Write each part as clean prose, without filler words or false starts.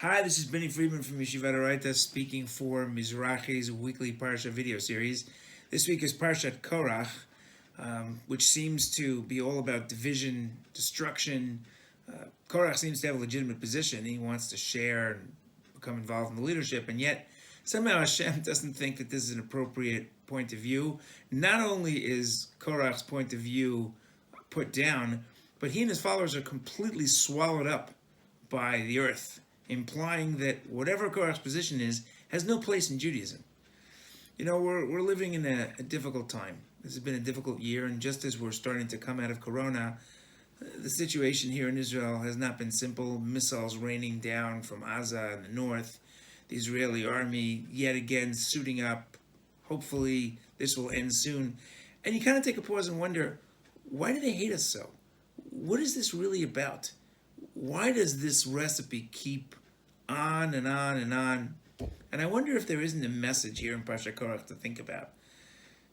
Hi, this is Binny Freedman from Yeshivat Orayta speaking for Mizrahi's weekly Parashat video series. This week is Parashat Korach, which seems to be all about division, destruction. Korach seems to have a legitimate position. He wants to share and become involved in the leadership, and yet somehow Hashem doesn't think that this is an appropriate point of view. Not only is Korach's point of view put down, but he and his followers are completely swallowed up by the earth, implying that whatever Korach's position is has no place in Judaism. You know, we're living in a difficult time. This has been a difficult year, and just as we're starting to come out of Corona, the situation here in Israel has not been simple. Missiles raining down from Gaza in the north, the Israeli army yet again suiting up. Hopefully this will end soon. And you kind of take a pause and wonder, why do they hate us so? What is this really about? Why does this recipe keep on and on and on? And I wonder if there isn't a message here in Parashat Korach to think about.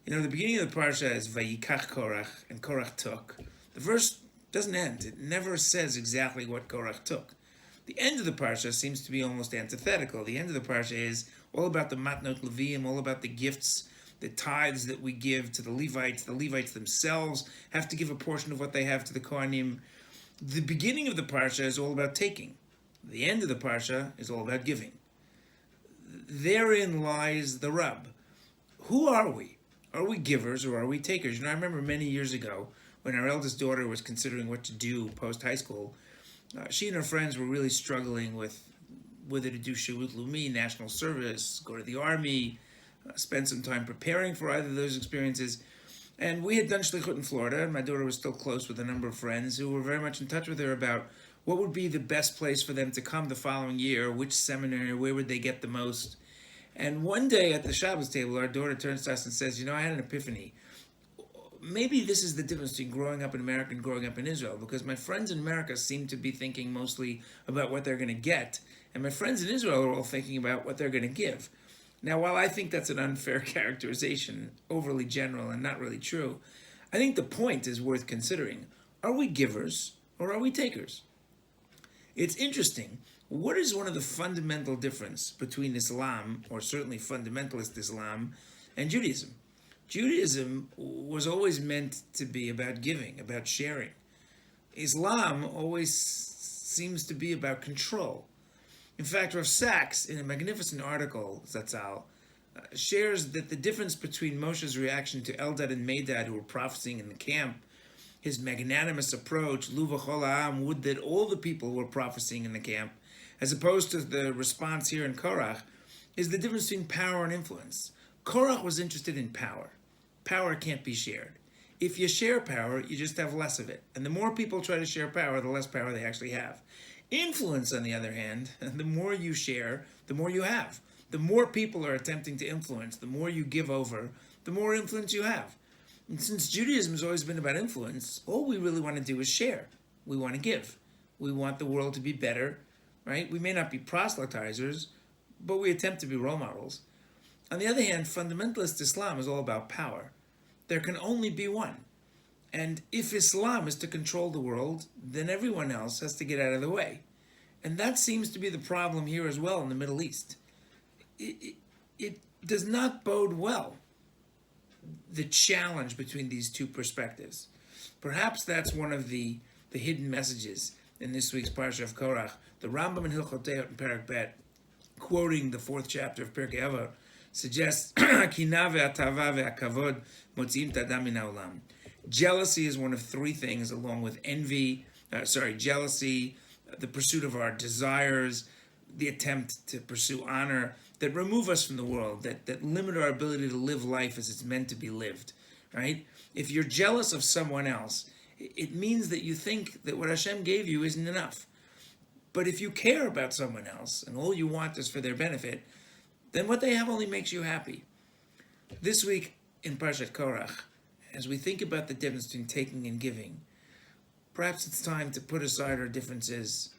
You know, the beginning of the Parasha is Vayikach Korach, and Korach took. The verse doesn't end. It never says exactly what Korach took. The end of the Parasha seems to be almost antithetical. The end of the Parasha is all about the Matnot Leviim, all about the gifts, the tithes that we give to the Levites. The Levites themselves have to give a portion of what they have to the Kohanim. The beginning of the Parsha is all about taking. The end of the Parsha is all about giving. Therein lies the rub. Who are we? Are we givers or are we takers? You know, I remember many years ago when our eldest daughter was considering what to do post-high school, she and her friends were really struggling with whether to do Shivut Lumi, national service, go to the army, spend some time preparing for either of those experiences. And we had done Shlichut in Florida, and my daughter was still close with a number of friends who were very much in touch with her about what would be the best place for them to come the following year, which seminary, where would they get the most. And one day at the Shabbos table, our daughter turns to us and says, you know, I had an epiphany. Maybe this is the difference between growing up in America and growing up in Israel, because my friends in America seem to be thinking mostly about what they're going to get, and my friends in Israel are all thinking about what they're going to give. Now, while I think that's an unfair characterization, overly general and not really true, I think the point is worth considering. Are we givers or are we takers? It's interesting. What is one of the fundamental difference between Islam, or certainly fundamentalist Islam, and Judaism? Judaism was always meant to be about giving, about sharing. Islam always seems to be about control. In fact, Rav Sachs, in a magnificent article, Zatzal, shares that the difference between Moshe's reaction to Eldad and Medad, who were prophesying in the camp, his magnanimous approach, Lu v'chol ha'am, would that all the people were prophesying in the camp, as opposed to the response here in Korach, is the difference between power and influence. Korach was interested in power. Power can't be shared. If you share power, you just have less of it. And the more people try to share power, the less power they actually have. Influence, on the other hand, the more you share, the more you have. The more people are attempting to influence, the more you give over, the more influence you have. And since Judaism has always been about influence, all we really want to do is share. We want to give. We want the world to be better, right? We may not be proselytizers, but we attempt to be role models. On the other hand, fundamentalist Islam is all about power. There can only be one. And if Islam is to control the world, then everyone else has to get out of the way. And that seems to be the problem here as well in the Middle East. It does not bode well, the challenge between these two perspectives. Perhaps that's one of the hidden messages in this week's Parashat of Korach. The Rambam in Hilchotei in Perek Bet, quoting the 4th chapter of Pirkei Avot, suggests Kina ve'atava ve'akavod motziim t'adam min ha'olam. Jealousy is one of three things, along with jealousy, the pursuit of our desires, the attempt to pursue honor, that remove us from the world, that limit our ability to live life as it's meant to be lived, right? If you're jealous of someone else, it means that you think that what Hashem gave you isn't enough. But if you care about someone else, and all you want is for their benefit, then what they have only makes you happy. This week in Parashat Korach, as we think about the difference between taking and giving, perhaps it's time to put aside our differences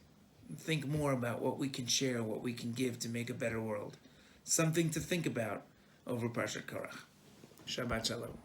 and think more about what we can share, what we can give to make a better world. Something to think about over Parashat Korach. Shabbat Shalom.